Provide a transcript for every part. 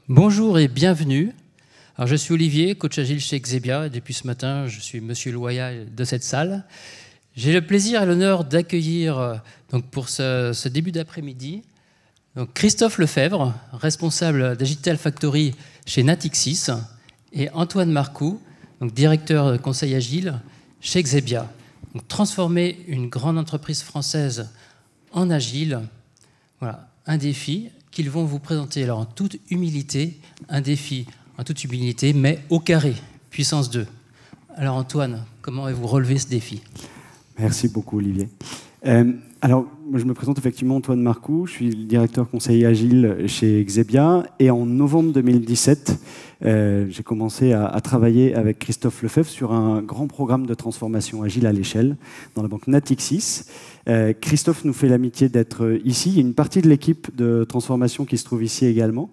Bonjour et bienvenue. Alors, je suis Olivier, coach agile chez Xebia, et depuis ce matin, je suis monsieur loyal de cette salle. J'ai le plaisir et l'honneur d'accueillir donc pour ce début d'après-midi Christophe Lefebvre, responsable d'Agital Factory chez Natixis, et Antoine Marcoux, donc directeur conseil agile chez Xebia. Donc, transformer une grande entreprise française en agile, voilà, un défi qu'ils vont vous présenter alors en toute humilité, un défi en toute humilité, mais au carré, puissance 2. Alors Antoine, comment avez-vous relevé ce défi? Merci beaucoup Olivier. Alors, moi, je me présente effectivement Antoine Marcoux, je suis le directeur conseil agile chez Xebia, et en novembre 2017, j'ai commencé à travailler avec Christophe Lefebvre sur un grand programme de transformation agile à l'échelle dans la banque Natixis. Christophe nous fait l'amitié d'être ici. Il y a une partie de l'équipe de transformation qui se trouve ici également.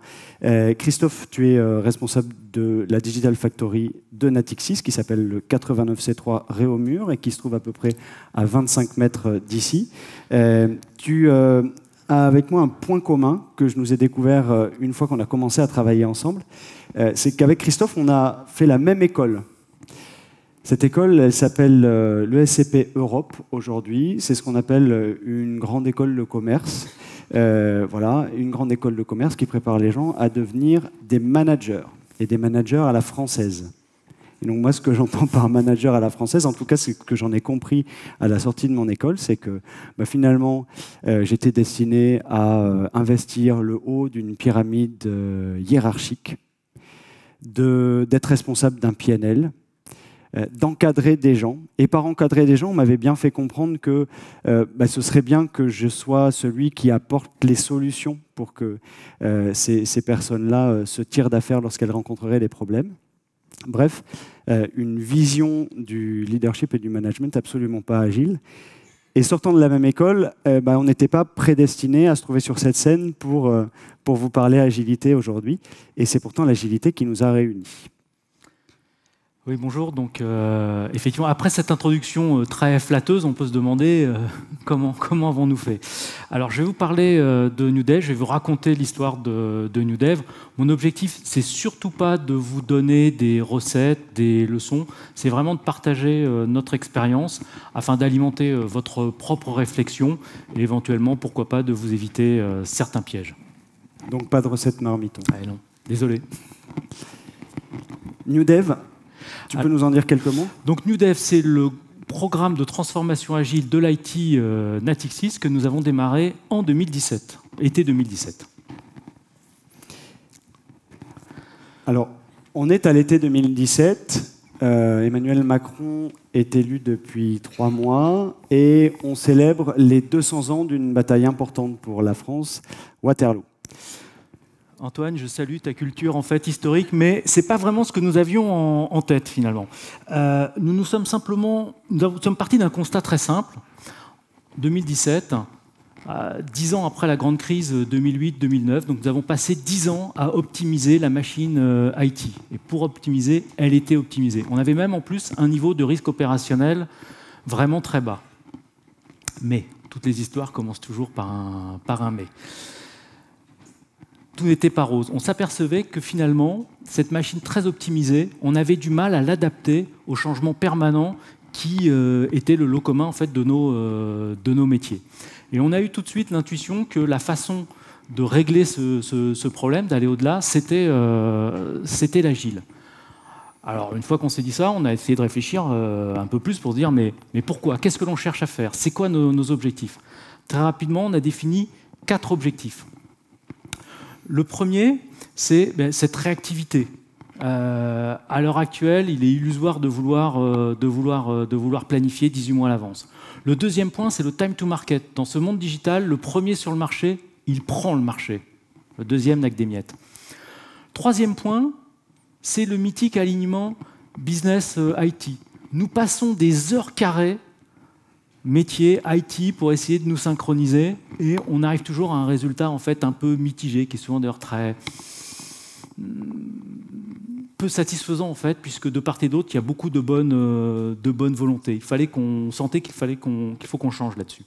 Christophe, tu es responsable de la Digital Factory de Natixis, qui s'appelle le 89C3 Réaumur et qui se trouve à peu près à 25 mètres d'ici. Tu as avec moi un point commun que je nous ai découvert une fois qu'on a commencé à travailler ensemble. C'est qu'avec Christophe, on a fait la même école. Cette école, elle s'appelle l'ESCP Europe aujourd'hui. C'est ce qu'on appelle une grande école de commerce. Voilà, une grande école de commerce qui prépare les gens à devenir des managers, et des managers à la française. Et donc moi, ce que j'entends par manager à la française, en tout cas, c'est ce que j'en ai compris à la sortie de mon école, c'est que finalement, j'étais destiné à investir le haut d'une pyramide hiérarchique, d'être responsable d'un PNL, d'encadrer des gens. Et par encadrer des gens, on m'avait bien fait comprendre que ce serait bien que je sois celui qui apporte les solutions pour que ces personnes-là se tirent d'affaire lorsqu'elles rencontreraient des problèmes. Bref, une vision du leadership et du management absolument pas agile. Et sortant de la même école, on n'était pas prédestiné à se trouver sur cette scène pour vous parler agilité aujourd'hui. Et c'est pourtant l'agilité qui nous a réunis. Oui, bonjour. Donc, effectivement, après cette introduction très flatteuse, on peut se demander comment avons-nous fait. Alors, je vais vous parler de NewDev, je vais vous raconter l'histoire de NewDev. Mon objectif, c'est surtout pas de vous donner des recettes, des leçons, c'est vraiment de partager notre expérience afin d'alimenter votre propre réflexion et éventuellement, pourquoi pas, de vous éviter certains pièges. Donc, pas de recette marmiton. Ah, non, désolé. NewDev. Tu peux nous en dire quelques mots? Donc NewDev, c'est le programme de transformation agile de l'IT Natixis que nous avons démarré en 2017, été 2017. Alors, on est à l'été 2017. Emmanuel Macron est élu depuis 3 mois et on célèbre les 200 ans d'une bataille importante pour la France, Waterloo. Antoine, je salue ta culture en fait historique, mais c'est pas vraiment ce que nous avions en tête finalement. Nous sommes partis d'un constat très simple. 2017, 10 ans après la grande crise 2008-2009, donc nous avons passé 10 ans à optimiser la machine IT. Et pour optimiser, elle était optimisée. On avait même en plus un niveau de risque opérationnel vraiment très bas. Mais toutes les histoires commencent toujours par un mais. Tout n'était pas rose. On s'apercevait que finalement, cette machine très optimisée, on avait du mal à l'adapter aux changements permanents qui étaient le lot commun en fait, de nos métiers. Et on a eu tout de suite l'intuition que la façon de régler ce problème, d'aller au-delà, c'était l'agile. Alors, une fois qu'on s'est dit ça, on a essayé de réfléchir un peu plus pour se dire mais pourquoi? Qu'est-ce que l'on cherche à faire? C'est quoi nos objectifs? Très rapidement, on a défini 4 objectifs. Le premier, c'est cette réactivité. À l'heure actuelle, il est illusoire de vouloir planifier 18 mois à l'avance. Le deuxième point, c'est le time to market. Dans ce monde digital, le premier sur le marché, il prend le marché. Le deuxième n'a que des miettes. Troisième point, c'est le mythique alignement business IT. Nous passons des heures carrées métier, IT, pour essayer de nous synchroniser, et on arrive toujours à un résultat en fait un peu mitigé, qui est souvent d'ailleurs très peu satisfaisant en fait, puisque de part et d'autre, il y a beaucoup de bonne volonté. Il fallait qu'on sentait qu'il faut qu'on change là-dessus.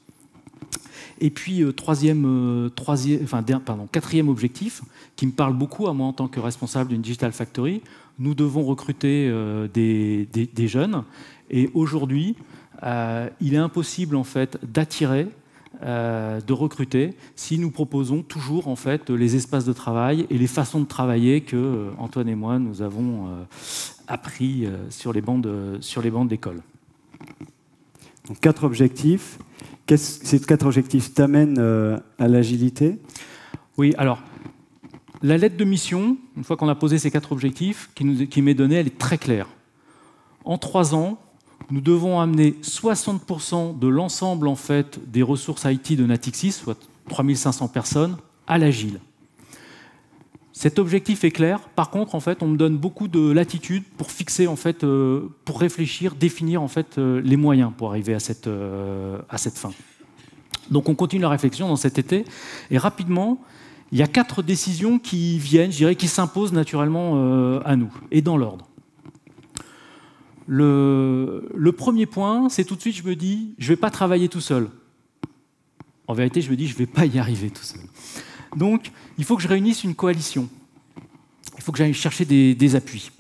Et puis, quatrième objectif, qui me parle beaucoup à moi en tant que responsable d'une Digital Factory, nous devons recruter des jeunes. Et aujourd'hui, il est impossible en fait, d'attirer, de recruter, si nous proposons toujours en fait, les espaces de travail et les façons de travailler que Antoine et moi, nous avons appris sur les bancs d'école. Donc 4 objectifs. Ces 4 objectifs t'amènent à l'agilité? Oui, alors, la lettre de mission, une fois qu'on a posé ces 4 objectifs, qui m'est donnée, elle est très claire. En 3 ans, nous devons amener 60% de l'ensemble en fait, des ressources IT de Natixis, soit 3500 personnes, à l'agile. Cet objectif est clair. Par contre, en fait, on me donne beaucoup de latitude pour fixer, en fait, pour réfléchir, définir en fait, les moyens pour arriver à cette fin. Donc, on continue la réflexion dans cet été. Et rapidement, il y a 4 décisions qui viennent, je dirais, qui s'imposent naturellement à nous, et dans l'ordre. Le premier point, c'est tout de suite, je me dis, je ne vais pas travailler tout seul. En vérité, je me dis, je ne vais pas y arriver tout seul. Donc, il faut que je réunisse une coalition. Il faut que j'aille chercher des appuis.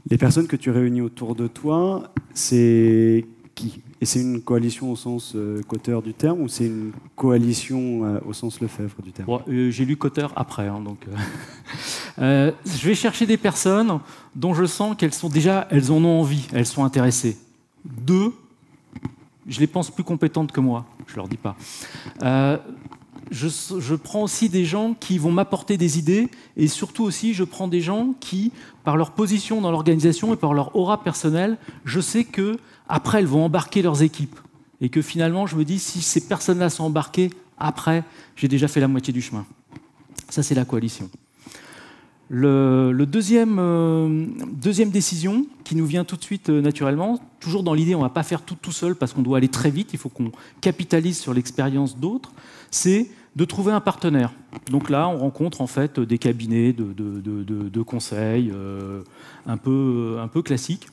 Les personnes que tu réunis autour de toi, c'est qui? Et c'est une coalition au sens Cotter du terme ou c'est une coalition au sens Lefebvre du terme? Bon, j'ai lu Cotter après, hein, donc je vais chercher des personnes dont je sens qu'elles sont déjà, elles en ont envie, elles sont intéressées. 2, je les pense plus compétentes que moi, je leur dis pas. Je prends aussi des gens qui vont m'apporter des idées et surtout aussi, je prends des gens qui, par leur position dans l'organisation et par leur aura personnelle, je sais que après elles vont embarquer leurs équipes et que finalement, je me dis, si ces personnes-là sont embarquées, après, j'ai déjà fait la moitié du chemin. Ça, c'est la coalition. Deuxième décision qui nous vient tout de suite naturellement, toujours dans l'idée, on ne va pas faire tout seul parce qu'on doit aller très vite, il faut qu'on capitalise sur l'expérience d'autres, c'est de trouver un partenaire. Donc là, on rencontre en fait des cabinets de conseil un peu classiques.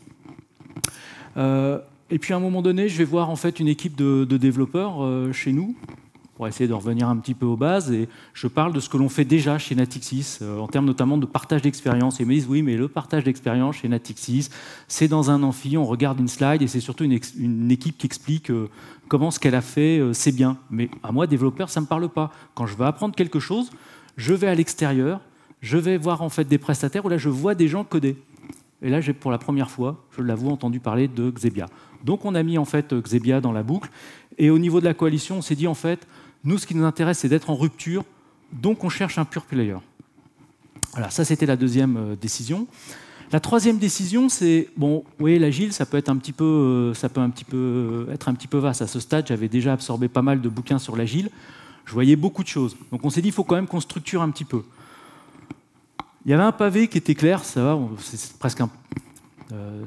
Et puis à un moment donné, je vais voir en fait une équipe de développeurs chez nous pour essayer de revenir un petit peu aux bases. Et je parle de ce que l'on fait déjà chez Natixis, en termes notamment de partage d'expérience. Et ils me disent, oui, mais le partage d'expérience chez Natixis, c'est dans un amphi, on regarde une slide et c'est surtout une équipe qui explique comment ce qu'elle a fait, c'est bien. Mais à moi, développeur, ça ne me parle pas. Quand je veux apprendre quelque chose, je vais à l'extérieur, je vais voir en fait des prestataires où là, je vois des gens coder. Et là, j'ai pour la première fois, je l'avoue, entendu parler de Xebia. Donc on a mis en fait Xebia dans la boucle. Et au niveau de la coalition, on s'est dit en fait, nous, ce qui nous intéresse, c'est d'être en rupture, donc on cherche un pure player. Voilà, ça c'était la deuxième décision. La troisième décision, c'est bon, oui, l'agile, ça peut être un petit peu vaste. À ce stade, j'avais déjà absorbé pas mal de bouquins sur l'agile. Je voyais beaucoup de choses. Donc on s'est dit, il faut quand même qu'on structure un petit peu. Il y avait un pavé qui était clair, ça va, c'est presque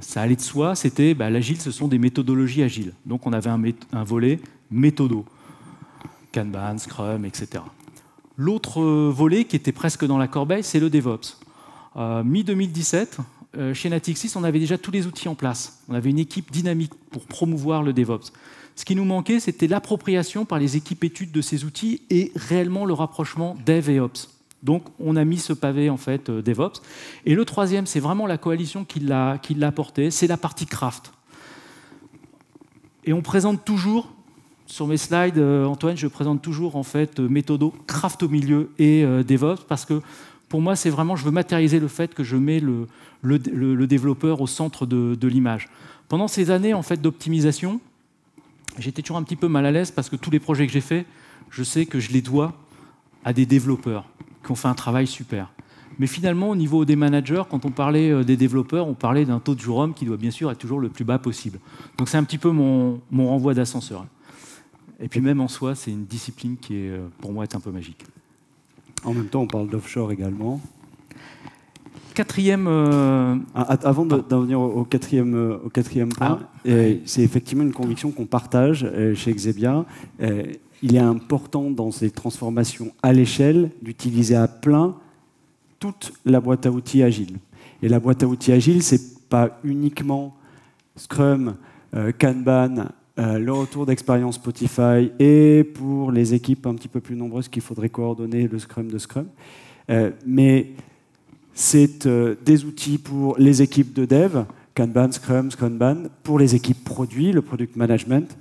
ça allait de soi. C'était l'agile, ce sont des méthodologies agiles. Donc on avait un volet méthodo. Kanban, Scrum, etc. L'autre volet qui était presque dans la corbeille, c'est le DevOps. Mi-2017, chez Natixis, on avait déjà tous les outils en place. On avait une équipe dynamique pour promouvoir le DevOps. Ce qui nous manquait, c'était l'appropriation par les équipes études de ces outils et réellement le rapprochement Dev et Ops. Donc, on a mis ce pavé en fait DevOps. Et le troisième, c'est vraiment la coalition qui l'a apporté, c'est la partie craft. Et on présente toujours sur mes slides, Antoine, je présente toujours en fait méthodo, craft au milieu et DevOps parce que pour moi, c'est vraiment, je veux matérialiser le fait que je mets le développeur au centre de l'image. Pendant ces années en fait d'optimisation, j'étais toujours un petit peu mal à l'aise parce que tous les projets que j'ai faits, je sais que je les dois à des développeurs qui ont fait un travail super. Mais finalement, au niveau des managers, quand on parlait des développeurs, on parlait d'un taux de jour homme qui doit bien sûr être toujours le plus bas possible. Donc c'est un petit peu mon renvoi d'ascenseur. Et puis même en soi, c'est une discipline qui est, pour moi, est un peu magique. En même temps, on parle d'offshore également. Quatrième... Avant d'en venir au quatrième point, c'est effectivement une conviction qu'on partage chez Xebia. Il est important dans ces transformations à l'échelle d'utiliser à plein toute la boîte à outils agile. Et la boîte à outils agile, ce n'est pas uniquement Scrum, Kanban le retour d'expérience Spotify et pour les équipes un petit peu plus nombreuses qu'il faudrait coordonner le Scrum de Scrum. Mais c'est des outils pour les équipes de dev, Kanban, Scrum, Scrumban, pour les équipes produits, le product management,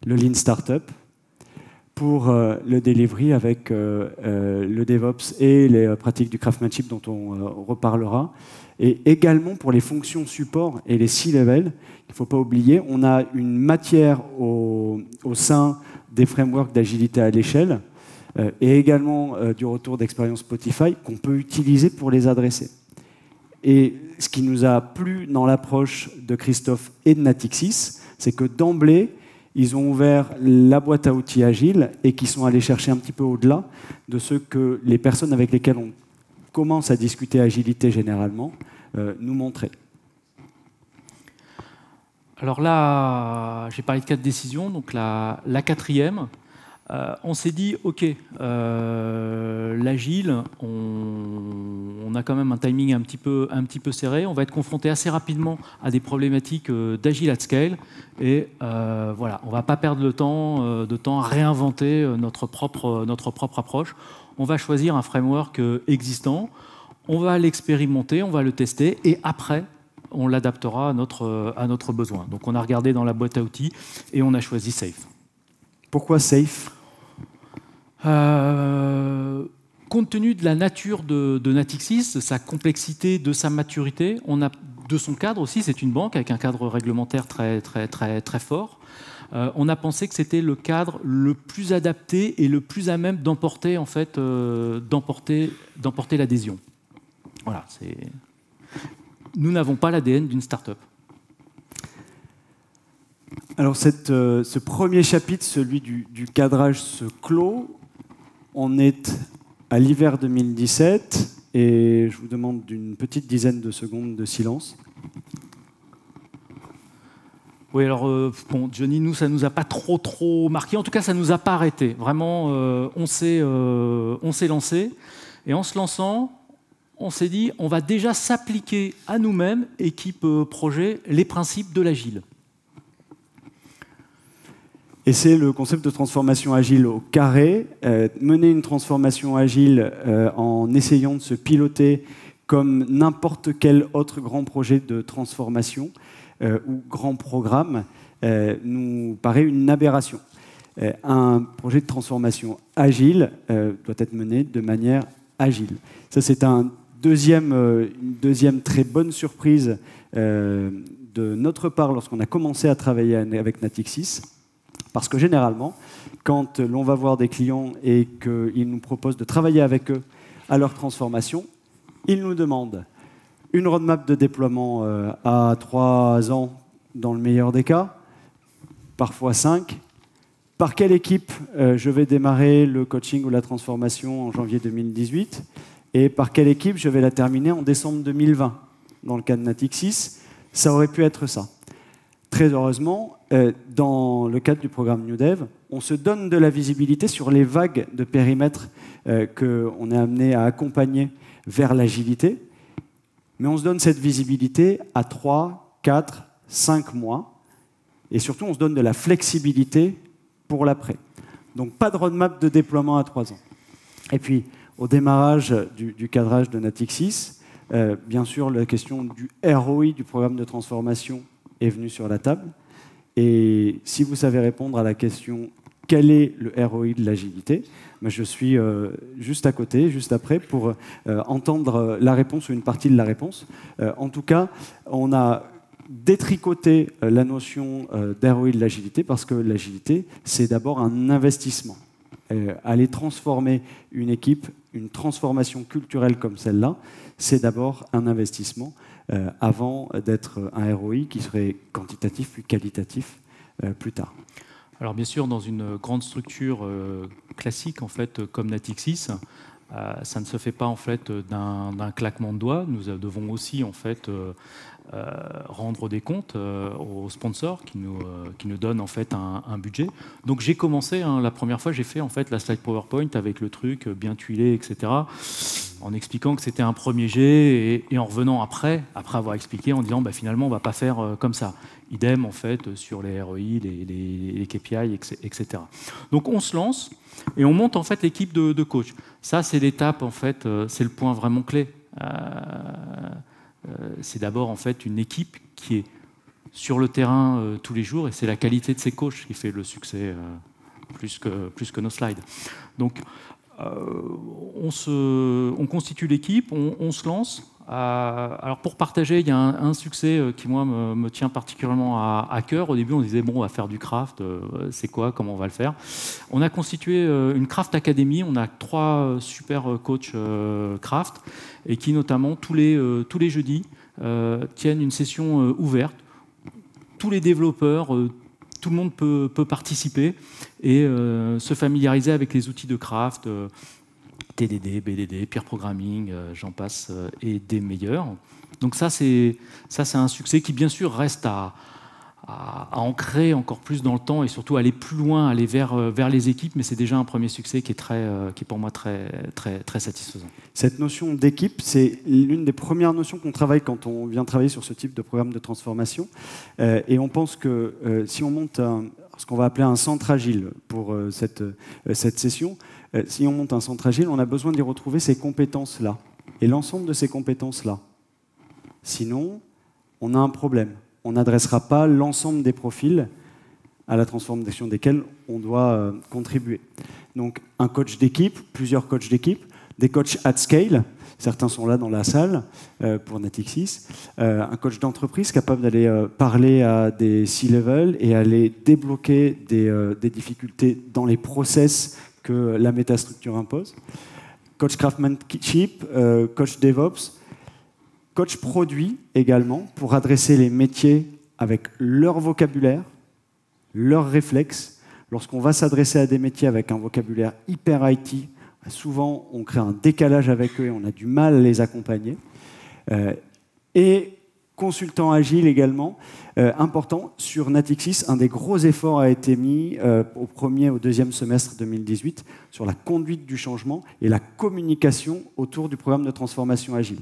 le Lean Startup, pour le delivery avec le DevOps et les pratiques du craftsmanship dont on reparlera, et également pour les fonctions support et les C-level. Il ne faut pas oublier, on a une matière au sein des frameworks d'agilité à l'échelle et également du retour d'expérience Spotify qu'on peut utiliser pour les adresser. Et ce qui nous a plu dans l'approche de Christophe et de Natixis, c'est que d'emblée, ils ont ouvert la boîte à outils agile et qui sont allés chercher un petit peu au-delà de ce que les personnes avec lesquelles on commence à discuter agilité généralement nous montraient. Alors là, j'ai parlé de 4 décisions. Donc la quatrième, on s'est dit, OK, l'agile, on a quand même un timing un petit peu serré. On va être confronté assez rapidement à des problématiques d'agile at scale. Et voilà, on ne va pas perdre de temps à réinventer notre propre approche. On va choisir un framework existant, on va l'expérimenter, on va le tester, et après, on l'adaptera à notre besoin. Donc on a regardé dans la boîte à outils et on a choisi Safe. Pourquoi Safe ? Compte tenu de la nature de Natixis, de sa complexité, de sa maturité, de son cadre aussi, c'est une banque avec un cadre réglementaire très fort. On a pensé que c'était le cadre le plus adapté et le plus à même d'emporter en fait, d'emporter l'adhésion. Voilà, nous n'avons pas l'ADN d'une start-up. Alors ce premier chapitre, celui du cadrage, se clôt. On est à l'hiver 2017 et je vous demande d'une petite dizaine de secondes de silence. Oui, alors, bon, Johnny, nous, ça ne nous a pas trop marqué. En tout cas, ça ne nous a pas arrêté. Vraiment, on s'est lancé. Et en se lançant, on s'est dit, on va déjà s'appliquer à nous-mêmes, équipe projet, les principes de l'agile. Et c'est le concept de transformation agile au carré. Mener une transformation agile en essayant de se piloter comme n'importe quel autre grand projet de transformation ou grand programme nous paraît une aberration. Un projet de transformation agile doit être mené de manière agile. Ça, c'est une deuxième très bonne surprise de notre part lorsqu'on a commencé à travailler avec Natixis. Parce que généralement, quand l'on va voir des clients et qu'ils nous proposent de travailler avec eux à leur transformation, ils nous demandent une roadmap de déploiement à 3 ans dans le meilleur des cas, parfois 5. Par quelle équipe je vais démarrer le coaching ou la transformation en janvier 2018 et par quelle équipe je vais la terminer en décembre 2020. Dans le cas de Natixis, ça aurait pu être ça. Très heureusement, dans le cadre du programme New Dev, on se donne de la visibilité sur les vagues de périmètres qu'on est amené à accompagner vers l'agilité, mais on se donne cette visibilité à 3, 4, 5 mois, et surtout on se donne de la flexibilité pour l'après. Donc pas de roadmap de déploiement à 3 ans. Et puis, au démarrage du cadrage de Natixis, bien sûr, la question du ROI, du programme de transformation, est venu sur la table. Et si vous savez répondre à la question « Quel est le ROI de l'agilité ?», ben je suis juste à côté, juste après, pour entendre la réponse ou une partie de la réponse. En tout cas, on a détricoté la notion d'ROI de l'agilité parce que l'agilité, c'est d'abord un investissement. Aller transformer une équipe, une transformation culturelle comme celle-là, c'est d'abord un investissement avant d'être un ROI qui serait quantitatif puis qualitatif plus tard. Alors bien sûr, dans une grande structure classique en fait, comme Natixis, ça ne se fait pas en fait d'un claquement de doigts. Nous devons aussi en fait rendre des comptes aux sponsors qui nous donnent en fait un budget. Donc j'ai commencé, la première fois j'ai fait en fait la slide PowerPoint avec le truc bien tuilé, etc. en expliquant que c'était un premier jet et en revenant après avoir expliqué, en disant finalement on ne va pas faire comme ça. Idem en fait sur les ROI, les KPI, etc. Donc on se lance et on monte en fait l'équipe de coach. Ça c'est l'étape en fait, c'est le point vraiment clé. C'est d'abord en fait une équipe qui est sur le terrain tous les jours et c'est la qualité de ses coachs qui fait le succès plus que nos slides. Donc on constitue l'équipe, on se lance. Alors pour partager, il y a un succès qui moi me tient particulièrement à cœur. Au début, on disait bon, on va faire du craft. C'est quoi? Comment on va le faire? On a constitué une craft academy. On a 3 super coachs craft et qui notamment tous les jeudis tiennent une session ouverte. Tous les développeurs, tout le monde peut participer et se familiariser avec les outils de craft. TDD, BDD, peer programming, j'en passe, et des meilleurs. Donc ça, c'est un succès qui, bien sûr, reste à ancrer encore plus dans le temps et surtout aller plus loin, aller vers les équipes, mais c'est déjà un premier succès qui est pour moi très, très, très satisfaisant. Cette notion d'équipe, c'est l'une des premières notions qu'on travaille quand on vient travailler sur ce type de programme de transformation. Et on pense que si on monte ce qu'on va appeler un centre agile pour cette session, si on monte un centre agile, on a besoin d'y retrouver ces compétences-là et l'ensemble de ces compétences-là. Sinon, on a un problème. On n'adressera pas l'ensemble des profils à la transformation desquels on doit contribuer. Donc, un coach d'équipe, plusieurs coachs d'équipe, des coachs at scale, certains sont là dans la salle pour Natixis, un coach d'entreprise capable d'aller parler à des C-level et aller débloquer des difficultés dans les process que la métastructure impose. Coach craftsmanship, coach DevOps, coach produit également pour adresser les métiers avec leur vocabulaire, leurs réflexes. Lorsqu'on va s'adresser à des métiers avec un vocabulaire hyper IT, souvent on crée un décalage avec eux et on a du mal à les accompagner. Et consultant agile également, important, sur Natixis, un des gros efforts a été mis au premier et au deuxième semestre 2018 sur la conduite du changement et la communication autour du programme de transformation agile.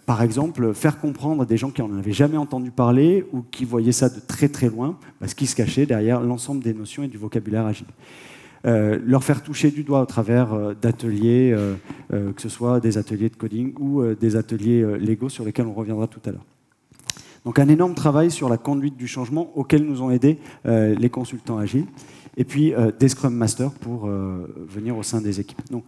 Par exemple, faire comprendre à des gens qui n'en avaient jamais entendu parler ou qui voyaient ça de très très loin, ce qui se cachait derrière l'ensemble des notions et du vocabulaire agile. Leur faire toucher du doigt au travers d'ateliers, que ce soit des ateliers de coding ou des ateliers Lego sur lesquels on reviendra tout à l'heure. Donc un énorme travail sur la conduite du changement auquel nous ont aidé les consultants agiles, et puis des Scrum Masters pour venir au sein des équipes. Donc,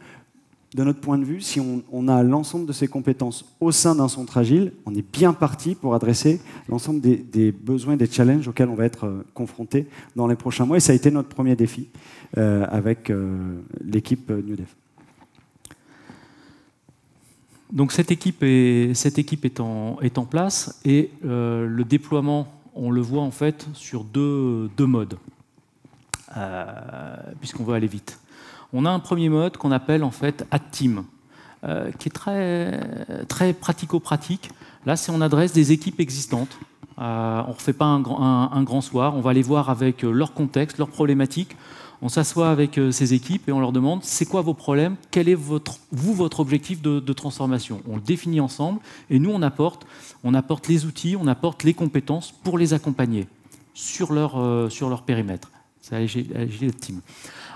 de notre point de vue, si on a l'ensemble de ces compétences au sein d'un centre agile, on est bien parti pour adresser l'ensemble des besoins, des challenges auxquels on va être confronté dans les prochains mois. Et ça a été notre premier défi avec l'équipe New Dev. Donc cette équipe est en place et le déploiement, on le voit en fait sur deux modes, puisqu'on veut aller vite. On a un premier mode qu'on appelle en fait Add Team, qui est très, très pratico-pratique. Là, c'est on adresse des équipes existantes. On ne refait pas un grand soir. On va les voir avec leur contexte, leurs problématiques. On s'assoit avec ces équipes et on leur demande c'est quoi vos problèmes, quel est votre objectif de transformation. On le définit ensemble et nous on apporte les outils, on apporte les compétences pour les accompagner sur leur périmètre. C'est Agile Team.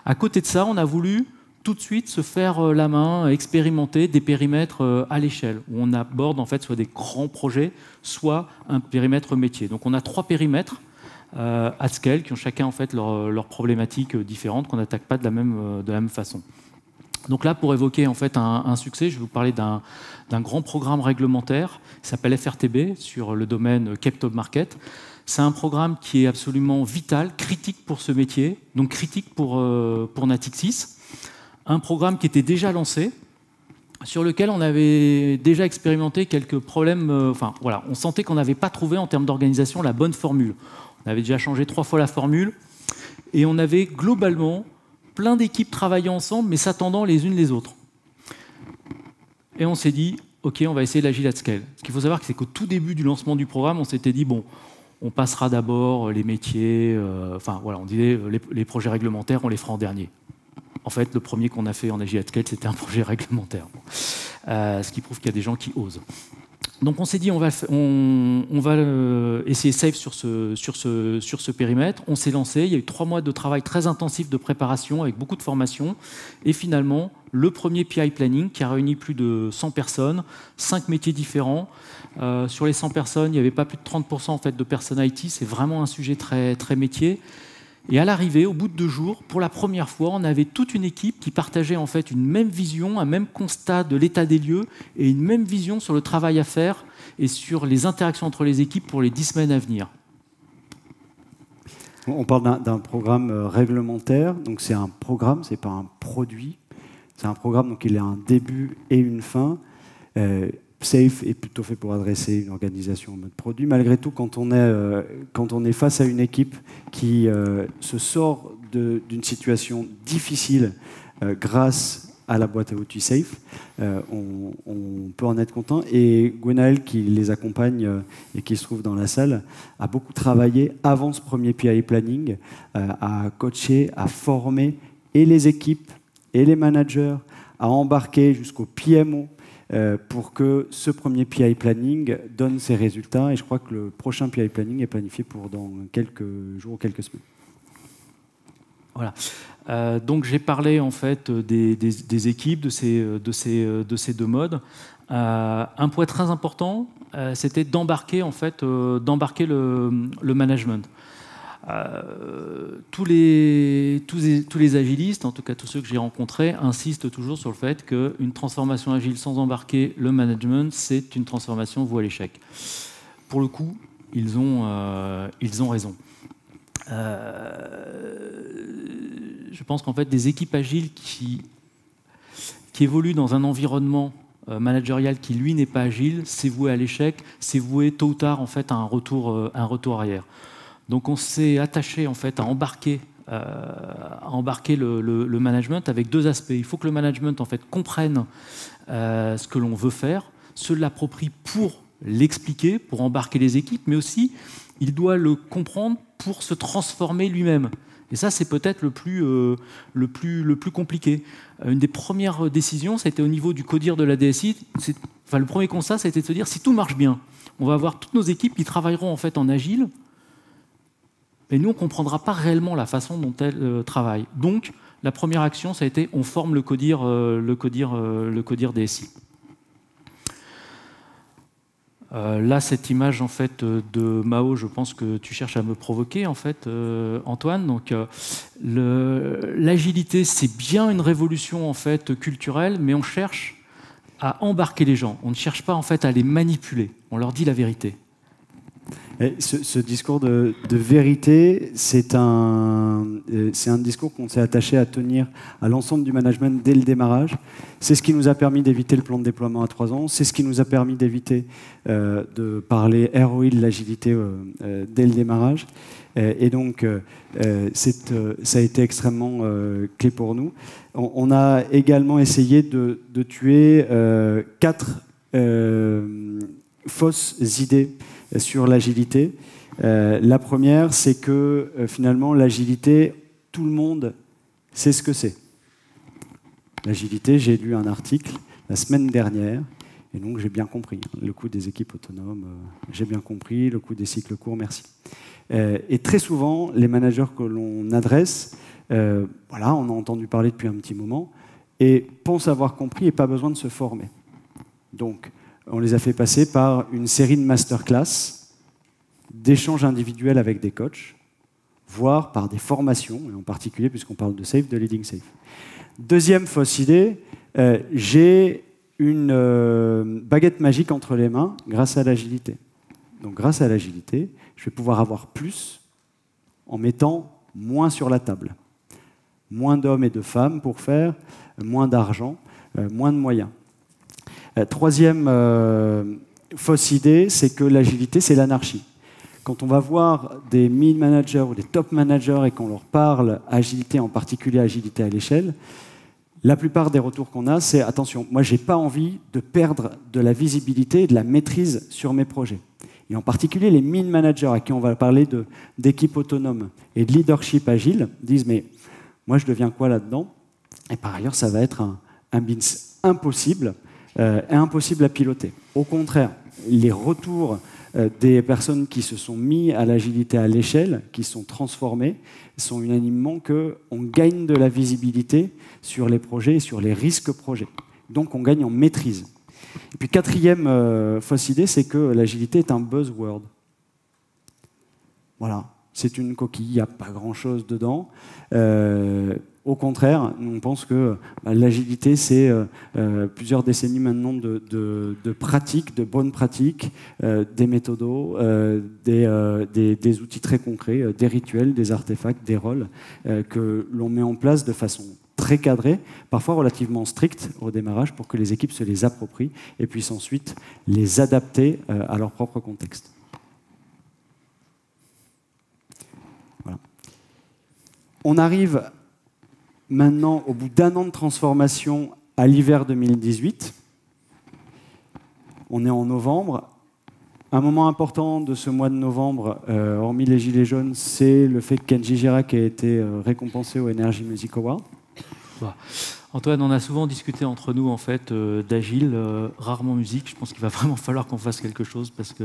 À côté de ça, on a voulu tout de suite se faire la main, expérimenter des périmètres à l'échelle, où on aborde en fait soit des grands projets, soit un périmètre métier. Donc on a 3 périmètres at scale qui ont chacun en fait leurs problématiques différentes qu'on n'attaque pas de la même façon. Donc là, pour évoquer en fait un succès, je vais vous parler d'un grand programme réglementaire qui s'appelle FRTB sur le domaine Capital Market. C'est un programme qui est absolument vital, critique pour ce métier, donc critique pour Natixis. Un programme qui était déjà lancé, sur lequel on avait déjà expérimenté quelques problèmes. On sentait qu'on n'avait pas trouvé en termes d'organisation la bonne formule. On avait déjà changé 3 fois la formule et on avait globalement plein d'équipes travaillant ensemble, mais s'attendant les unes les autres. Et on s'est dit, OK, on va essayer l'agile at scale. Ce qu'il faut savoir, c'est qu'au tout début du lancement du programme, on s'était dit, bon, on passera d'abord les métiers, on disait les projets réglementaires, on les fera en dernier. En fait, le premier qu'on a fait en Agile at Scale, c'était un projet réglementaire. ce qui prouve qu'il y a des gens qui osent. Donc on s'est dit on va essayer safe sur ce périmètre. On s'est lancé, il y a eu 3 mois de travail très intensif de préparation avec beaucoup de formation. Et finalement, le premier PI Planning qui a réuni plus de 100 personnes, 5 métiers différents. Sur les 100 personnes, il n'y avait pas plus de 30% en fait, de personnes IT. C'est vraiment un sujet très, très métier. Et à l'arrivée, au bout de 2 jours, pour la première fois, on avait toute une équipe qui partageait en fait une même vision, un même constat de l'état des lieux et une même vision sur le travail à faire et sur les interactions entre les équipes pour les 10 semaines à venir. On parle d'un programme réglementaire, donc c'est un programme, c'est pas un produit. C'est un programme, donc il a un début et une fin. Safe est plutôt fait pour adresser une organisation en mode produit. Malgré tout, quand on est face à une équipe qui se sort d'une situation difficile grâce à la boîte à outils Safe, on peut en être content. Et Gwenaël, qui les accompagne et qui se trouve dans la salle, a beaucoup travaillé avant ce premier PI Planning, à coacher, à former et les équipes et les managers, à embarquer jusqu'au PMO, pour que ce premier PI Planning donne ses résultats. Et je crois que le prochain PI Planning est planifié pour dans quelques jours ou quelques semaines. Voilà. Donc j'ai parlé en fait des équipes, de ces 2 modes. Un point très important, c'était d'embarquer en fait, le management. Tous les agilistes, en tout cas tous ceux que j'ai rencontrés, insistent toujours sur le fait qu'une transformation agile sans embarquer le management, c'est une transformation vouée à l'échec. Pour le coup, ils ont raison. Je pense qu'en fait, des équipes agiles qui évoluent dans un environnement managérial qui, lui, n'est pas agile, c'est voué à l'échec, c'est voué tôt ou tard en fait, à un retour arrière. Donc on s'est attaché en fait, à embarquer le management avec 2 aspects. Il faut que le management en fait, comprenne ce que l'on veut faire, se l'approprie pour l'expliquer, pour embarquer les équipes, mais aussi il doit le comprendre pour se transformer lui-même. Et ça, c'est peut-être le plus compliqué. Une des premières décisions, c'était au niveau du CODIR de la DSI. Le premier constat, c'était de se dire, si tout marche bien, on va avoir toutes nos équipes qui travailleront en fait en agile, et nous, on ne comprendra pas réellement la façon dont elles travaillent. Donc, la première action, ça a été, on forme le CODIR DSI. Là, cette image en fait de Mao, je pense que tu cherches à me provoquer en fait, Antoine. Donc, l'agilité, c'est bien une révolution en fait culturelle, mais on cherche à embarquer les gens. On ne cherche pas en fait à les manipuler. On leur dit la vérité. Et ce discours de vérité, c'est un discours qu'on s'est attaché à tenir à l'ensemble du management dès le démarrage. C'est ce qui nous a permis d'éviter le plan de déploiement à 3 ans. C'est ce qui nous a permis d'éviter de parler ROI de l'agilité dès le démarrage. Et donc, ça a été extrêmement clé pour nous. On a également essayé de tuer 4 fausses idées sur l'agilité. La première, c'est que finalement, l'agilité, tout le monde sait ce que c'est. L'agilité, j'ai lu un article la semaine dernière, et donc j'ai bien compris. Le coût des équipes autonomes, j'ai bien compris. Le coût des cycles courts, merci. Et très souvent, les managers que l'on adresse, voilà, on a entendu parler depuis un petit moment, et pensent avoir compris et pas besoin de se former. Donc, on les a fait passer par une série de masterclass, d'échanges individuels avec des coachs, voire par des formations, et en particulier, puisqu'on parle de Safe, de Leading Safe. Deuxième fausse idée, j'ai une baguette magique entre les mains grâce à l'agilité. Donc grâce à l'agilité, je vais pouvoir avoir plus en mettant moins sur la table. Moins d'hommes et de femmes pour faire, moins d'argent, moins de moyens. Troisième fausse idée, c'est que l'agilité, c'est l'anarchie. Quand on va voir des mid-managers ou des top managers et qu'on leur parle agilité, en particulier agilité à l'échelle, la plupart des retours qu'on a, c'est « attention, moi, je n'ai pas envie de perdre de la visibilité et de la maîtrise sur mes projets ». Et en particulier, les mid-managers à qui on va parler d'équipe autonome et de leadership agile disent « mais moi, je deviens quoi là-dedans ?» Et par ailleurs, ça va être un business impossible est impossible à piloter. Au contraire, les retours des personnes qui se sont mis à l'agilité à l'échelle, qui sont transformées, sont unanimement qu'on gagne de la visibilité sur les projets et sur les risques projets. Donc on gagne en maîtrise. Et puis quatrième fausse idée, c'est que l'agilité est un buzzword. Voilà, c'est une coquille, il n'y a pas grand-chose dedans. Au contraire, on pense que l'agilité, c'est plusieurs décennies maintenant de pratiques, de bonnes pratiques, des méthodos, des outils très concrets, des rituels, des artefacts, des rôles que l'on met en place de façon très cadrée, parfois relativement stricte au démarrage pour que les équipes se les approprient et puissent ensuite les adapter à leur propre contexte. Voilà. On arrive maintenant, au bout d'un an de transformation, à l'hiver 2018. On est en novembre. Un moment important de ce mois de novembre, hormis les Gilets jaunes, c'est le fait que Kenji Girac ait été récompensé au Energy Music Award. Antoine, on a souvent discuté entre nous en fait d'agile, rarement musique. Je pense qu'il va vraiment falloir qu'on fasse quelque chose parce que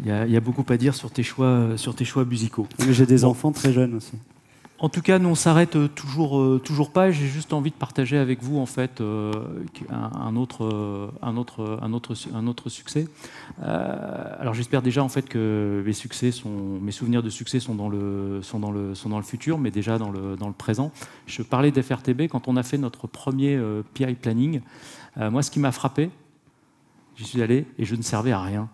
il y a beaucoup à dire sur tes choix musicaux. Mais j'ai des enfants très jeunes aussi. En tout cas, nous on s'arrête toujours pas. J'ai juste envie de partager avec vous en fait un autre succès. Alors j'espère déjà en fait que mes souvenirs de succès sont dans le futur, mais déjà dans le présent. Je parlais d'FRTB quand on a fait notre premier PI planning. Moi, ce qui m'a frappé, j'y suis allé et je ne servais à rien.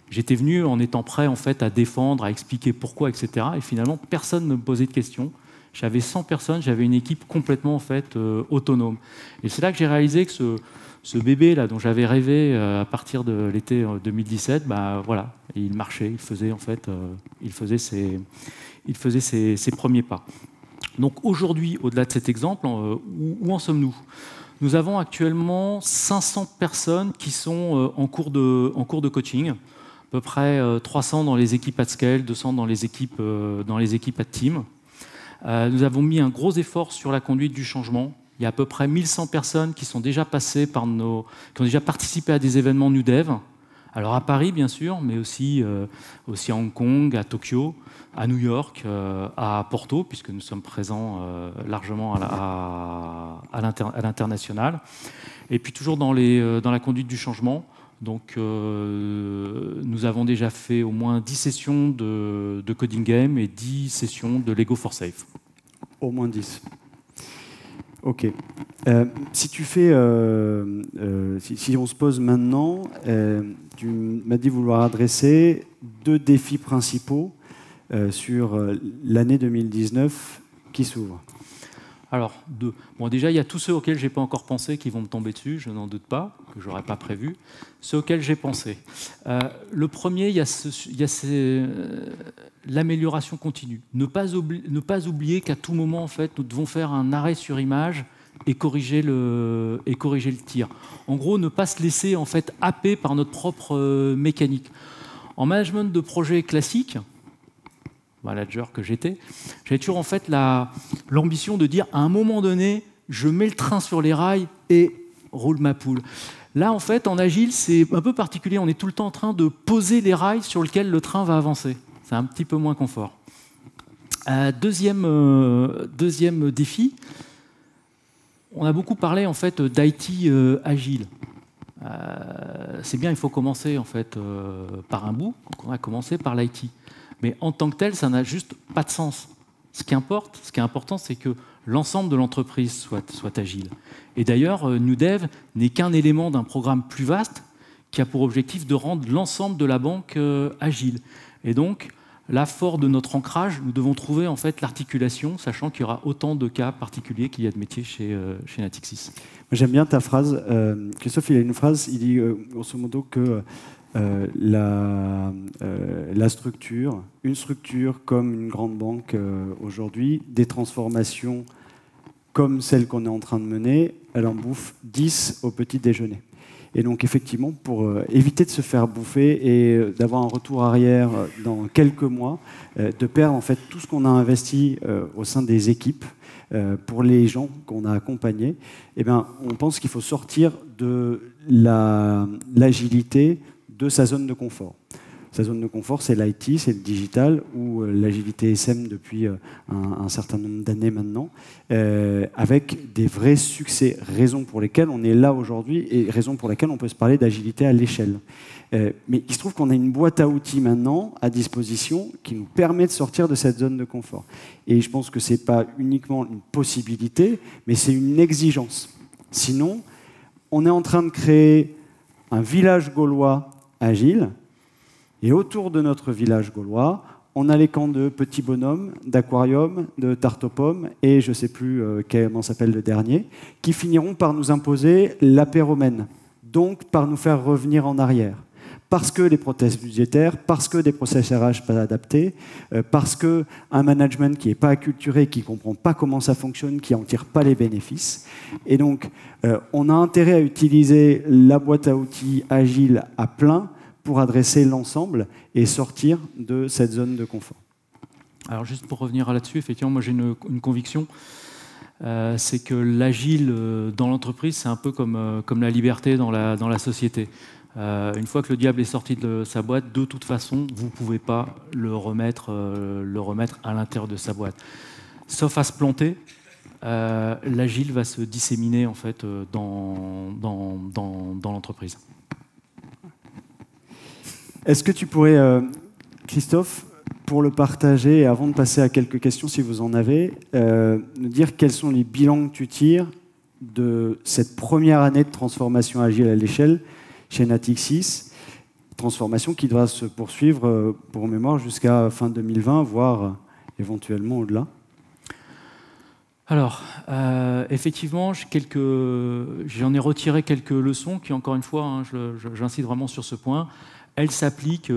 J'étais venu en étant prêt en fait, à défendre, à expliquer pourquoi, etc. Et finalement, personne ne me posait de questions. J'avais 100 personnes, j'avais une équipe complètement en fait, autonome. Et c'est là que j'ai réalisé que ce bébé là, dont j'avais rêvé à partir de l'été 2017, bah, voilà, il marchait, il faisait ses premiers pas. Donc aujourd'hui, au-delà de cet exemple, où en sommes-nous ? Nous avons actuellement 500 personnes qui sont en cours de coaching. À peu près 300 dans les équipes at scale, 200 dans les équipes at team. Nous avons mis un gros effort sur la conduite du changement. Il y a à peu près 1100 personnes qui sont déjà passées qui ont déjà participé à des événements New Dev. Alors à Paris, bien sûr, mais aussi à Hong Kong, à Tokyo, à New York, à Porto, puisque nous sommes présents largement à l'international. Et puis toujours dans la conduite du changement. Donc, nous avons déjà fait au moins 10 sessions de coding game et 10 sessions de Lego for Safe. Au moins 10. Ok. Si on se pose maintenant, tu m'as dit vouloir adresser 2 défis principaux sur l'année 2019 qui s'ouvre. Alors, 2. Bon, déjà, il y a tous ceux auxquels je n'ai pas encore pensé qui vont me tomber dessus, je n'en doute pas, que je n'aurais pas prévu. Ceux auxquels j'ai pensé. Le premier, il y a l'amélioration continue. Ne pas oublier qu'à tout moment, en fait, nous devons faire un arrêt sur image et corriger le tir. En gros, ne pas se laisser en fait, happer par notre propre mécanique. En management de projet classique, manager que j'étais, j'avais toujours en fait l'ambition de dire à un moment donné, je mets le train sur les rails et roule ma poule. Là, en fait, en agile, c'est un peu particulier. On est tout le temps en train de poser les rails sur lesquels le train va avancer. C'est un petit peu moins confort. Deuxième défi, on a beaucoup parlé en fait d'IT agile. C'est bien, il faut commencer en fait par un bout. Donc on a commencé par l'IT. Mais en tant que tel, ça n'a juste pas de sens. Ce qui est important, c'est que l'ensemble de l'entreprise soit agile. Et d'ailleurs, New Dev n'est qu'un élément d'un programme plus vaste qui a pour objectif de rendre l'ensemble de la banque agile. Et donc, là, fort de notre ancrage, nous devons trouver en fait l'articulation, sachant qu'il y aura autant de cas particuliers qu'il y a de métiers chez Natixis. J'aime bien ta phrase. Christophe, il a une phrase, il dit grosso modo que la structure, une structure comme une grande banque aujourd'hui, des transformations comme celle qu'on est en train de mener, elle en bouffe 10 au petit déjeuner. Et donc effectivement, pour éviter de se faire bouffer et d'avoir un retour arrière dans quelques mois, de perdre en fait tout ce qu'on a investi au sein des équipes pour les gens qu'on a accompagnés, eh bien, on pense qu'il faut sortir de l'agilité de sa zone de confort. Sa zone de confort, c'est l'IT, c'est le digital, ou l'agilité SM depuis un certain nombre d'années maintenant, avec des vrais succès, raisons pour lesquelles on est là aujourd'hui et raisons pour lesquelles on peut se parler d'agilité à l'échelle. Mais il se trouve qu'on a une boîte à outils maintenant à disposition qui nous permet de sortir de cette zone de confort. Et je pense que ce n'est pas uniquement une possibilité, mais c'est une exigence. Sinon, on est en train de créer un village gaulois agile. Et autour de notre village gaulois, on a les camps de petits bonhommes, d'aquarium, de tarte aux pommes, et je ne sais plus comment s'appelle le dernier, qui finiront par nous imposer l'apéromène, donc par nous faire revenir en arrière. Parce que les process budgétaires, parce que des process RH pas adaptés, parce qu'un management qui n'est pas acculturé, qui ne comprend pas comment ça fonctionne, qui n'en tire pas les bénéfices. Et donc, on a intérêt à utiliser la boîte à outils agile à plein pour adresser l'ensemble et sortir de cette zone de confort. Alors juste pour revenir là-dessus, effectivement, moi j'ai une conviction, c'est que l'agile dans l'entreprise, c'est un peu comme la liberté dans la société. Une fois que le diable est sorti de sa boîte, de toute façon, vous ne pouvez pas le remettre à l'intérieur de sa boîte. Sauf à se planter, l'agile va se disséminer en fait, dans l'entreprise. Est-ce que tu pourrais, Christophe, pour le partager, et avant de passer à quelques questions si vous en avez, nous dire quels sont les bilans que tu tires de cette première année de transformation agile à l'échelle chez Natixis, transformation qui devra se poursuivre, pour mémoire, jusqu'à fin 2020, voire éventuellement au-delà? Alors, effectivement, j'en ai retiré quelques leçons qui, encore une fois, hein, j'insiste vraiment sur ce point, elles s'appliquent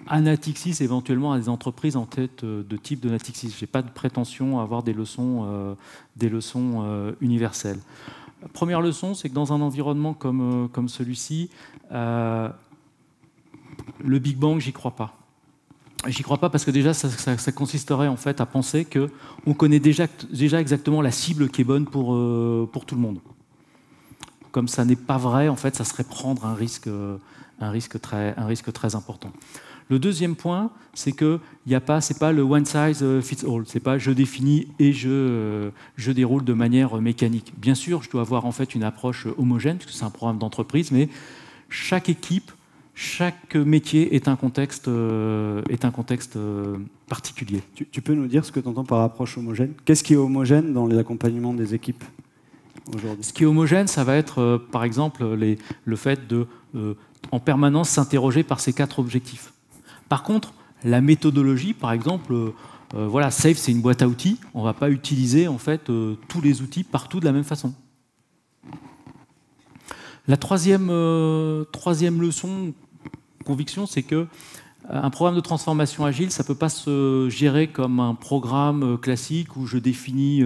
à Natixis, éventuellement à des entreprises en tête de type de Natixis. Je n'ai pas de prétention à avoir des leçons universelles. La première leçon, c'est que dans un environnement comme celui-ci, le Big Bang, j'y crois pas. J'y crois pas parce que déjà, ça consisterait en fait à penser qu'on connaît déjà exactement la cible qui est bonne pour tout le monde. Comme ça n'est pas vrai, en fait, ça serait prendre un risque très important. Le deuxième point, c'est que c'est pas le one size fits all. C'est pas je définis et je déroule de manière mécanique. Bien sûr, je dois avoir en fait une approche homogène puisque c'est un programme d'entreprise, mais chaque équipe, chaque métier est un contexte particulier. Tu peux nous dire ce que tu entends par approche homogène? Qu'est-ce qui est homogène dans l'accompagnement des équipes aujourd'hui? Ce qui est homogène, ça va être par exemple le fait de en permanence s'interroger par ces 4 objectifs. Par contre, la méthodologie, par exemple, voilà, SAFe, c'est une boîte à outils. On ne va pas utiliser en fait tous les outils partout de la même façon. La troisième leçon, conviction, c'est que un programme de transformation agile, ça ne peut pas se gérer comme un programme classique où je définis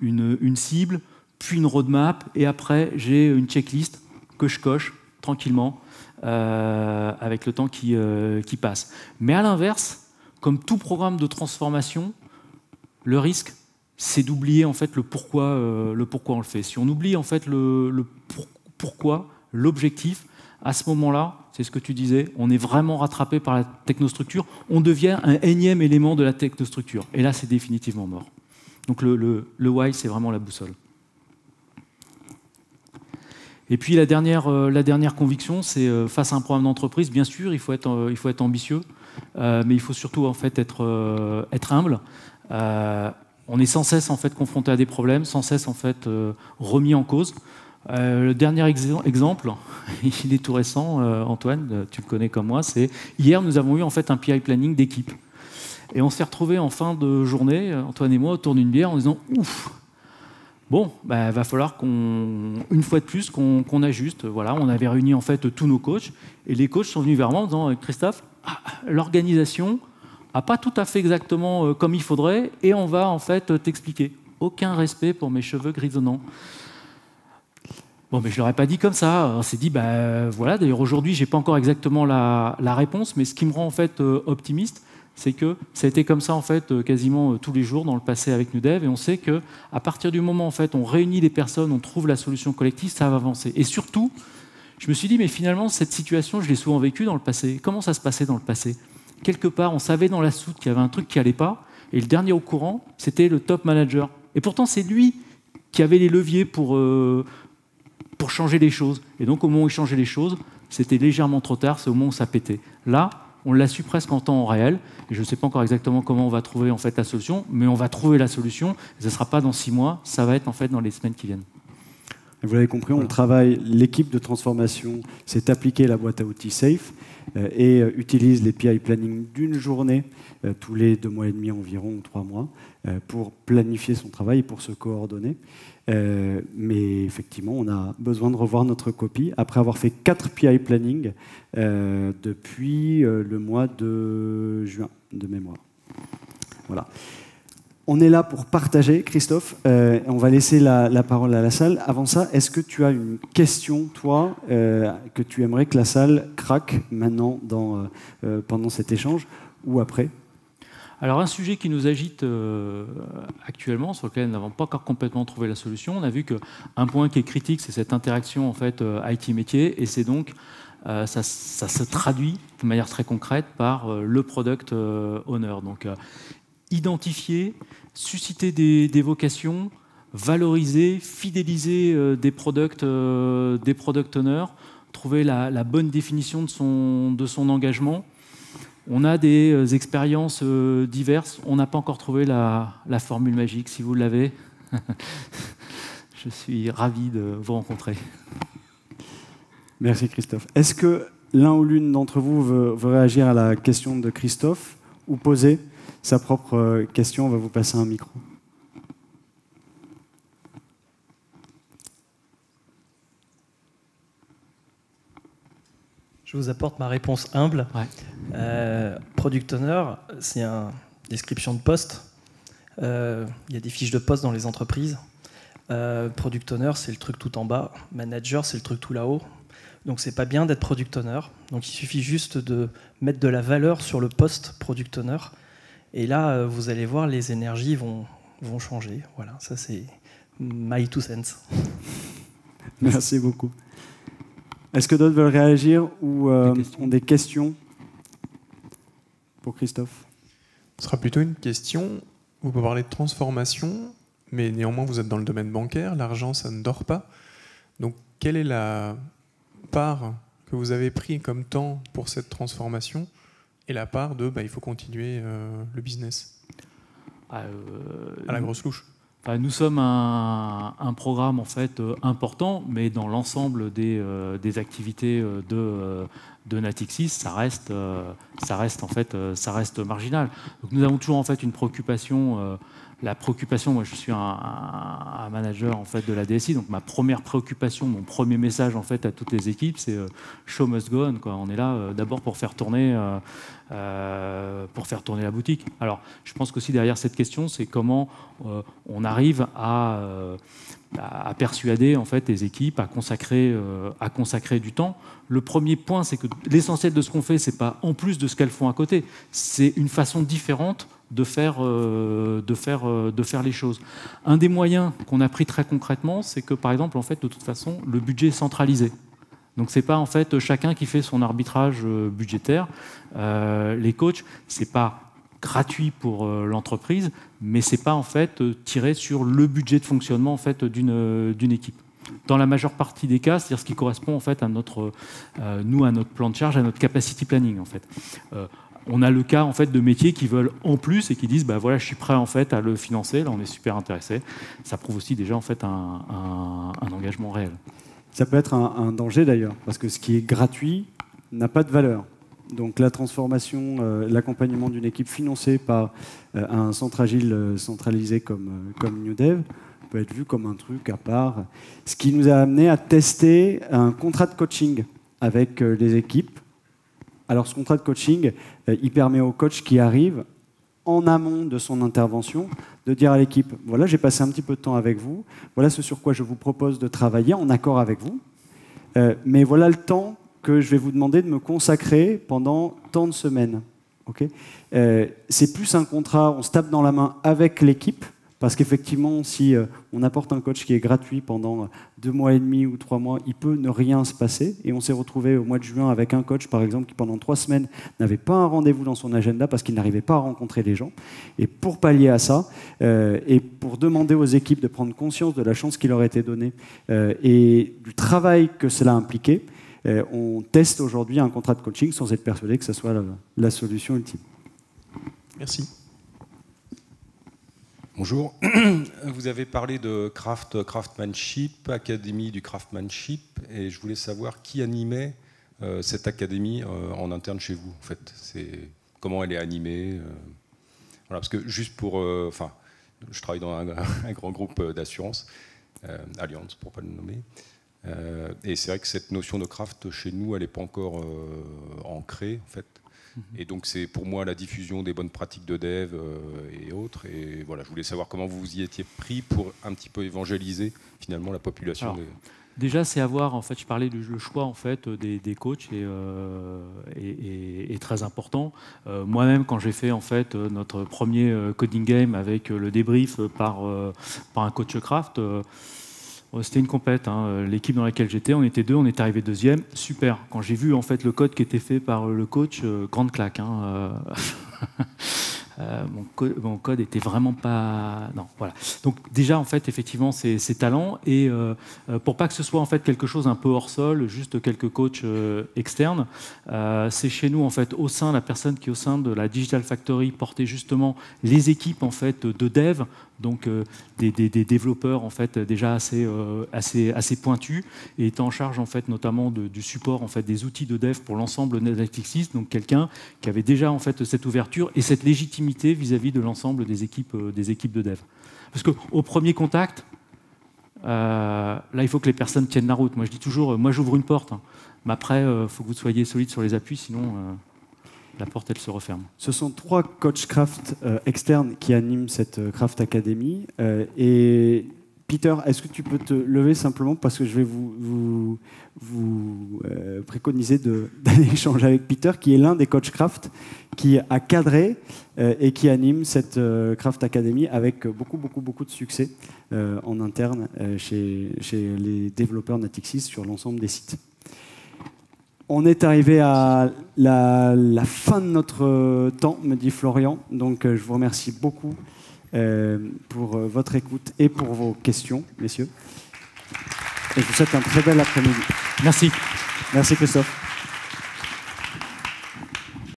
une cible, puis une roadmap, et après j'ai une checklist que je coche tranquillement avec le temps qui passe. Mais à l'inverse, comme tout programme de transformation, le risque, c'est d'oublier en fait le pourquoi on le fait. Si on oublie en fait le pourquoi, l'objectif, à ce moment-là, c'est ce que tu disais, on est vraiment rattrapé par la technostructure, on devient un énième élément de la technostructure. Et là, c'est définitivement mort. Donc le why, c'est vraiment la boussole. Et puis la dernière conviction, c'est face à un programme d'entreprise, bien sûr, il faut être ambitieux, mais il faut surtout en fait être humble. On est sans cesse en fait confronté à des problèmes, sans cesse en fait remis en cause. Le dernier exemple, il est tout récent, Antoine, tu le connais comme moi, c'est hier nous avons eu en fait un PI planning d'équipe. Et on s'est retrouvés en fin de journée, Antoine et moi, autour d'une bière en disant ouf. Bon, va falloir une fois de plus qu'on ajuste. Voilà, on avait réuni en fait tous nos coachs et les coachs sont venus vers moi en disant Christophe, l'organisation n'a pas tout à fait exactement comme il faudrait et on va en fait t'expliquer. Aucun respect pour mes cheveux grisonnants. Bon, mais je ne leur ai pas dit comme ça. On s'est dit, voilà, d'ailleurs aujourd'hui, je n'ai pas encore exactement la réponse, mais ce qui me rend en fait optimiste, c'est que ça a été comme ça en fait quasiment tous les jours dans le passé avec NewDev, et on sait qu'à partir du moment en fait on réunit les personnes, on trouve la solution collective, ça va avancer. Et surtout, je me suis dit, mais finalement, cette situation, je l'ai souvent vécue dans le passé. Comment ça se passait dans le passé? Quelque part, on savait dans la soute qu'il y avait un truc qui n'allait pas, et le dernier au courant, c'était le top manager. Et pourtant, c'est lui qui avait les leviers pour changer les choses. Et donc, au moment où il changeait les choses, c'était légèrement trop tard, c'est au moment où ça pétait. Là, on l'a su presque en temps réel, et je ne sais pas encore exactement comment on va trouver en fait la solution, mais on va trouver la solution, ce ne sera pas dans 6 mois, ça va être en fait dans les semaines qui viennent. Vous l'avez compris, on travaille, l'équipe de transformation s'est appliquée la boîte à outils SAFe et utilise les PI planning d'une journée, tous les 2 mois et demi environ, ou 3 mois, pour planifier son travail et pour se coordonner. Mais effectivement, on a besoin de revoir notre copie après avoir fait 4 PI planning depuis le mois de juin, de mémoire. Voilà. On est là pour partager, Christophe. On va laisser la parole à la salle. Avant ça, est-ce que tu as une question, toi, que tu aimerais que la salle craque maintenant pendant cet échange ou après? Alors, un sujet qui nous agite actuellement, sur lequel nous n'avons pas encore complètement trouvé la solution, on a vu qu'un point qui est critique, c'est cette interaction en fait, IT-métier, et c'est donc ça se traduit de manière très concrète par le product owner. Donc, identifier, susciter des vocations, valoriser, fidéliser des product owners, trouver la bonne définition de son engagement. On a des expériences diverses. On n'a pas encore trouvé la formule magique. Si vous l'avez, je suis ravi de vous rencontrer. Merci Christophe. Est-ce que l'un ou l'une d'entre vous veut réagir à la question de Christophe ou poser sa propre question? On va vous passer un micro. Je vous apporte ma réponse humble. Ouais. Product Owner, c'est une description de poste. Il y a des fiches de poste dans les entreprises. Product Owner, c'est le truc tout en bas. Manager, c'est le truc tout là-haut. Donc c'est pas bien d'être Product Owner. Donc il suffit juste de mettre de la valeur sur le poste Product Owner. Et là, vous allez voir, les énergies vont changer. Voilà, ça c'est my 2 cents. Merci beaucoup. Est-ce que d'autres veulent réagir ou ont des questions pour Christophe? Ce sera plutôt une question. Vous pouvez parler de transformation, mais néanmoins vous êtes dans le domaine bancaire, l'argent ça ne dort pas. Donc quelle est la part que vous avez pris comme temps pour cette transformation et la part de il faut continuer le business à la grosse louche? Nous sommes un programme en fait important, mais dans l'ensemble des activités de Natixis, ça reste marginal. Donc nous avons toujours en fait une préoccupation. La préoccupation, moi je suis un manager en fait de la DSI, donc ma première préoccupation, mon premier message en fait à toutes les équipes, c'est show must go on, quoi. On est là d'abord pour faire tourner la boutique. Alors je pense qu'aussi derrière cette question, c'est comment on arrive à persuader en fait les équipes à consacrer du temps. Le premier point, c'est que l'essentiel de ce qu'on fait, c'est pas en plus de ce qu'elles font à côté, c'est une façon différente de faire les choses. Un des moyens qu'on a pris très concrètement, c'est que par exemple, en fait, de toute façon, le budget est centralisé. Donc c'est pas en fait chacun qui fait son arbitrage budgétaire. Les coachs, c'est pas gratuit pour l'entreprise, mais c'est pas en fait tiré sur le budget de fonctionnement en fait d'une équipe. Dans la majeure partie des cas, c'est-à-dire ce qui correspond en fait à notre plan de charge, à notre capacity planning en fait. On a le cas en fait de métiers qui veulent en plus et qui disent voilà, je suis prêt en fait à le financer. Là, on est super intéressé. Ça prouve aussi déjà en fait un engagement réel. Ça peut être un danger d'ailleurs, parce que ce qui est gratuit n'a pas de valeur. Donc la transformation, l'accompagnement d'une équipe financée par un centre agile centralisé comme NewDev peut être vu comme un truc à part. Ce qui nous a amené à tester un contrat de coaching avec les équipes. Alors ce contrat de coaching, il permet aux coachs qui arrivent en amont de son intervention, de dire à l'équipe, voilà, j'ai passé un petit peu de temps avec vous, voilà ce sur quoi je vous propose de travailler en accord avec vous, mais voilà le temps que je vais vous demander de me consacrer pendant tant de semaines. Okay, c'est plus un contrat, on se tape dans la main avec l'équipe, parce qu'effectivement, si on apporte un coach qui est gratuit pendant 2 mois et demi ou 3 mois, il peut ne rien se passer. Et on s'est retrouvé au mois de juin avec un coach, par exemple, qui pendant 3 semaines n'avait pas un rendez-vous dans son agenda parce qu'il n'arrivait pas à rencontrer les gens. Et pour pallier à ça, et pour demander aux équipes de prendre conscience de la chance qui leur a été donnée et du travail que cela impliquait, on teste aujourd'hui un contrat de coaching sans être persuadé que ce soit la solution ultime. Merci. Bonjour. Vous avez parlé de craftsmanship, académie du craftsmanship, et je voulais savoir qui animait cette académie en interne chez vous. En fait, comment elle est animée. Voilà, parce que juste pour, je travaille dans un grand groupe d'assurance, Allianz pour ne pas le nommer. Et c'est vrai que cette notion de craft chez nous, elle n'est pas encore ancrée en fait. Et donc c'est pour moi la diffusion des bonnes pratiques de dev et autres. Et voilà, je voulais savoir comment vous y étiez pris pour un petit peu évangéliser finalement la population. Alors, déjà, c'est avoir, en fait, je parlais du choix en fait des coachs est très important. Moi-même, quand j'ai fait en fait notre premier coding game avec le débrief par un coach craft. C'était une compète. Hein. L'équipe dans laquelle j'étais, on était 2, on est arrivé 2e. Super. Quand j'ai vu en fait le code qui était fait par le coach, grande claque. Hein. Mon code était vraiment pas. Non, voilà. Donc déjà en fait effectivement c'est talent et pour pas que ce soit en fait quelque chose un peu hors sol, juste quelques coachs externes, c'est chez nous en fait au sein la personne qui est au sein de la Digital Factory portait justement les équipes en fait de dev. Donc des développeurs en fait déjà assez pointus et étant en charge en fait notamment du support en fait des outils de dev pour l'ensemble de Natixis, donc quelqu'un qui avait déjà en fait cette ouverture et cette légitimité vis-à-vis de l'ensemble des équipes de dev. Parce qu'au premier contact, là il faut que les personnes tiennent la route. Moi je dis toujours, moi j'ouvre une porte, hein. Mais après il faut que vous soyez solide sur les appuis, sinon la porte, elle se referme. Ce sont 3 coachs craft externes qui animent cette Craft Academy. Et Peter, est-ce que tu peux te lever simplement parce que je vais vous préconiser d'aller échanger avec Peter, qui est l'un des coachs craft qui a cadré et qui anime cette Craft Academy avec beaucoup de succès en interne chez les développeurs Natixis sur l'ensemble des sites. On est arrivé à la fin de notre temps, me dit Florian. Donc je vous remercie beaucoup pour votre écoute et pour vos questions, messieurs. Et je vous souhaite un très bel après-midi. Merci. Merci Christophe.